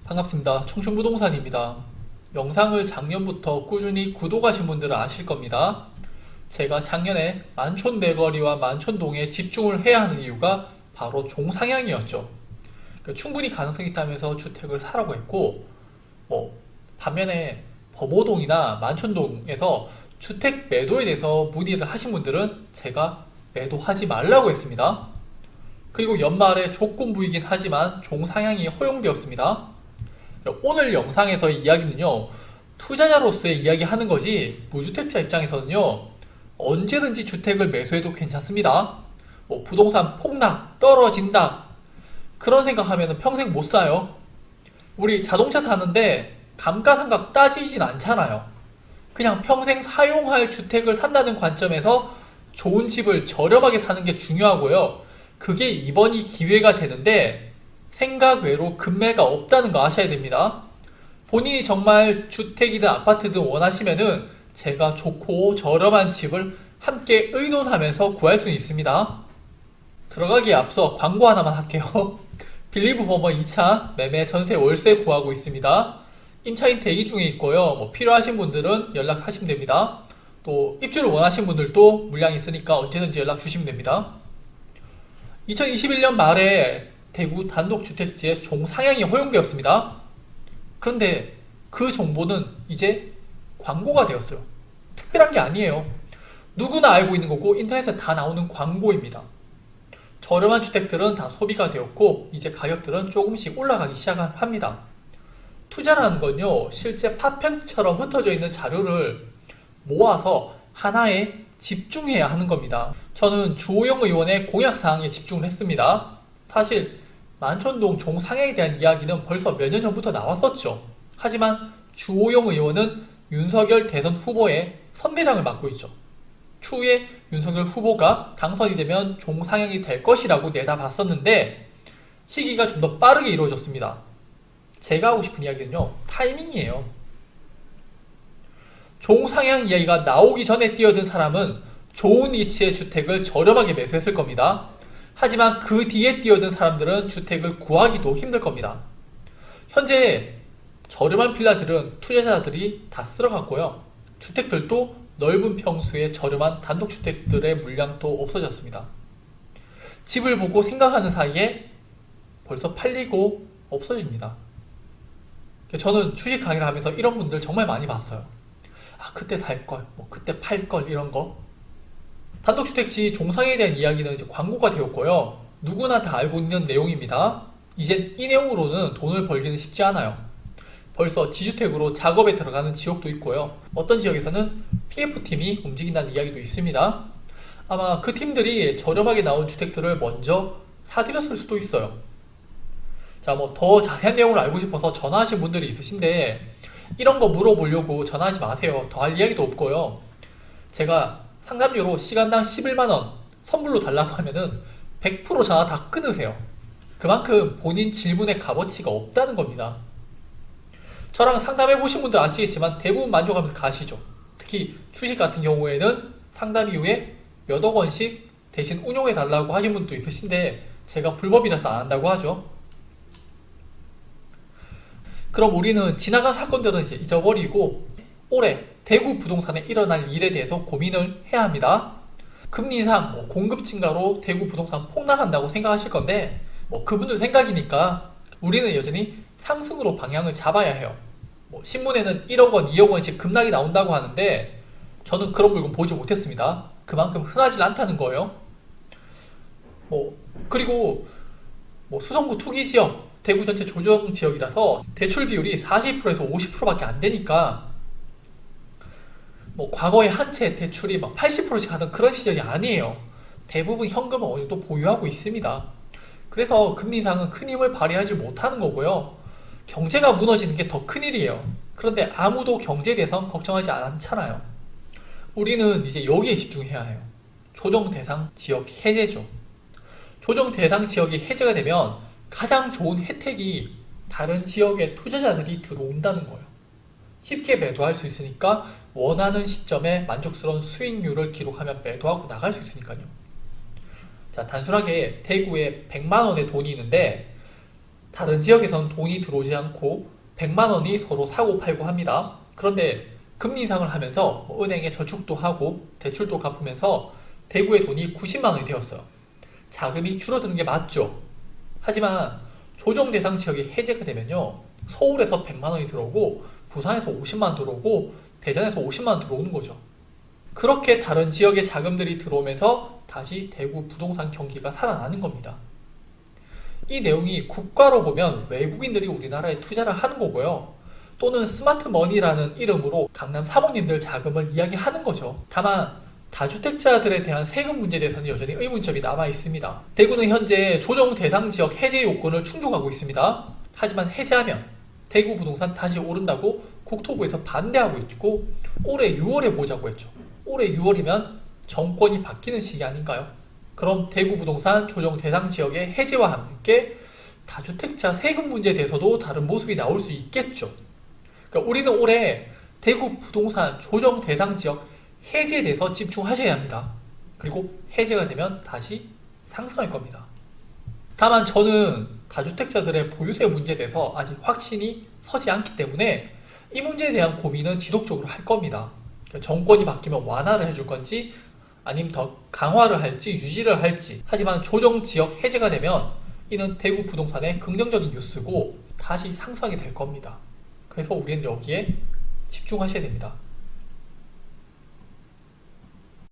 반갑습니다. 청춘부동산입니다. 영상을 작년부터 꾸준히 구독하신 분들은 아실 겁니다. 제가 작년에 만촌내거리와 만촌동에 집중을 해야 하는 이유가 바로 종상향이었죠. 충분히 가능성이 있다면서 주택을 사라고 했고, 반면에 범호동이나 만촌동에서 주택 매도에 대해서 문의를 하신 분들은 제가 매도하지 말라고 했습니다. 그리고 연말에 조건부이긴 하지만 종상향이 허용되었습니다. 오늘 영상에서의 이야기는요, 투자자로서의 이야기하는 거지 무주택자 입장에서는요, 언제든지 주택을 매수해도 괜찮습니다. 부동산 폭락, 떨어진다, 그런 생각하면 평생 못 사요. 우리 자동차 사는데 감가상각 따지진 않잖아요. 그냥 평생 사용할 주택을 산다는 관점에서 좋은 집을 저렴하게 사는 게 중요하고요. 그게 이번이 기회가 되는데 생각 외로 금매가 없다는 거 아셔야 됩니다. 본인이 정말 주택이든 아파트든 원하시면은 제가 좋고 저렴한 집을 함께 의논하면서 구할 수 있습니다. 들어가기에 앞서 광고 하나만 할게요. 빌리브 버머 2차 매매 전세 월세 구하고 있습니다. 임차인 대기 중에 있고요. 필요하신 분들은 연락하시면 됩니다. 또 입주를 원하신 분들도 물량이 있으니까 언제든지 연락 주시면 됩니다. 2021년 말에 대구 단독주택지에 종상향이 허용되었습니다. 그런데 그 정보는 이제 광고가 되었어요. 특별한 게 아니에요. 누구나 알고 있는 거고 인터넷에 다 나오는 광고입니다. 저렴한 주택들은 다 소비가 되었고 이제 가격들은 조금씩 올라가기 시작합니다. 투자라는 건요, 실제 파편처럼 흩어져 있는 자료를 모아서 하나에 집중해야 하는 겁니다. 저는 주호영 의원의 공약사항에 집중을 했습니다. 사실 만촌동 종상향에 대한 이야기는 벌써 몇 년 전부터 나왔었죠. 하지만 주호영 의원은 윤석열 대선 후보의 선대장을 맡고 있죠. 추후에 윤석열 후보가 당선이 되면 종상향이 될 것이라고 내다봤었는데 시기가 좀 더 빠르게 이루어졌습니다. 제가 하고 싶은 이야기는요, 타이밍이에요. 종상향 이야기가 나오기 전에 뛰어든 사람은 좋은 위치의 주택을 저렴하게 매수했을 겁니다. 하지만 그 뒤에 뛰어든 사람들은 주택을 구하기도 힘들 겁니다. 현재 저렴한 빌라들은 투자자들이 다 쓸어갔고요. 주택들도 넓은 평수의 저렴한 단독주택들의 물량도 없어졌습니다. 집을 보고 생각하는 사이에 벌써 팔리고 없어집니다. 저는 주식 강의를 하면서 이런 분들 정말 많이 봤어요. 그때 살걸, 그때 팔걸, 이런 거. 단독주택지 종상에 대한 이야기는 이제 광고가 되었고요. 누구나 다 알고 있는 내용입니다. 이제 이 내용으로는 돈을 벌기는 쉽지 않아요. 벌써 지주택으로 작업에 들어가는 지역도 있고요. 어떤 지역에서는 PF팀이 움직인다는 이야기도 있습니다. 아마 그 팀들이 저렴하게 나온 주택들을 먼저 사들였을 수도 있어요. 자, 더 자세한 내용을 알고 싶어서 전화하신 분들이 있으신데 이런 거 물어보려고 전화하지 마세요. 더 할 이야기도 없고요. 제가 상담료로 시간당 11만원 선불로 달라고 하면은 100% 전화 다 끊으세요. 그만큼 본인 질문의 값어치가 없다는 겁니다. 저랑 상담해 보신 분들 아시겠지만 대부분 만족하면서 가시죠. 특히 주식 같은 경우에는 상담 이후에 몇억 원씩 대신 운용해 달라고 하신 분도 있으신데 제가 불법이라서 안 한다고 하죠. 그럼 우리는 지나간 사건들은 이제 잊어버리고 올해 대구 부동산에 일어날 일에 대해서 고민을 해야 합니다. 금리 인상, 공급 증가로 대구 부동산 폭락한다고 생각하실 건데 그분들 생각이니까 우리는 여전히 상승으로 방향을 잡아야 해요. 신문에는 1억 원, 2억 원씩 급락이 나온다고 하는데 저는 그런 물건 보지 못했습니다. 그만큼 흔하지 않다는 거예요. 그리고 수성구 투기지역, 대구 전체 조정지역이라서 대출 비율이 40%에서 50%밖에 안 되니까 과거에 한 채 대출이 80%씩 하던 그런 시절이 아니에요. 대부분 현금을 어느 정도 보유하고 있습니다. 그래서 금리 인상은 큰 힘을 발휘하지 못하는 거고요. 경제가 무너지는 게 더 큰일이에요. 그런데 아무도 경제에 대해서는 걱정하지 않잖아요. 우리는 이제 여기에 집중해야 해요. 조정 대상 지역 해제죠. 조정 대상 지역이 해제가 되면 가장 좋은 혜택이 다른 지역의 투자자들이 들어온다는 거예요. 쉽게 매도할 수 있으니까 원하는 시점에 만족스러운 수익률을 기록하면 매도하고 나갈 수 있으니까요. 자, 단순하게 대구에 100만원의 돈이 있는데 다른 지역에선 돈이 들어오지 않고 100만 원이 서로 사고 팔고 합니다. 그런데 금리 인상을 하면서 은행에 저축도 하고 대출도 갚으면서 대구의 돈이 90만 원이 되었어요. 자금이 줄어드는 게 맞죠. 하지만 조정 대상 지역이 해제가 되면요, 서울에서 100만 원이 들어오고 부산에서 50만 원 들어오고 대전에서 50만 원 들어오는 거죠. 그렇게 다른 지역의 자금들이 들어오면서 다시 대구 부동산 경기가 살아나는 겁니다. 이 내용이 국가로 보면 외국인들이 우리나라에 투자를 하는 거고요. 또는 스마트머니라는 이름으로 강남 사모님들 자금을 이야기하는 거죠. 다만 다주택자들에 대한 세금 문제에 대해서는 여전히 의문점이 남아 있습니다. 대구는 현재 조정 대상 지역 해제 요건을 충족하고 있습니다. 하지만 해제하면 대구 부동산 다시 오른다고 국토부에서 반대하고 있고 올해 6월에 보자고 했죠. 올해 6월이면 정권이 바뀌는 시기 아닌가요? 그럼 대구 부동산 조정 대상 지역의 해제와 함께 다주택자 세금 문제에 대해서도 다른 모습이 나올 수 있겠죠. 그러니까 우리는 올해 대구 부동산 조정 대상 지역 해제에 대해서 집중하셔야 합니다. 그리고 해제가 되면 다시 상승할 겁니다. 다만 저는 다주택자들의 보유세 문제에 대해서 아직 확신이 서지 않기 때문에 이 문제에 대한 고민은 지속적으로 할 겁니다. 정권이 바뀌면 완화를 해줄 건지 아니면 더 강화를 할지 유지를 할지. 하지만 조정 지역 해제가 되면 이는 대구 부동산의 긍정적인 뉴스고 다시 상승하게 될 겁니다. 그래서 우리는 여기에 집중하셔야 됩니다.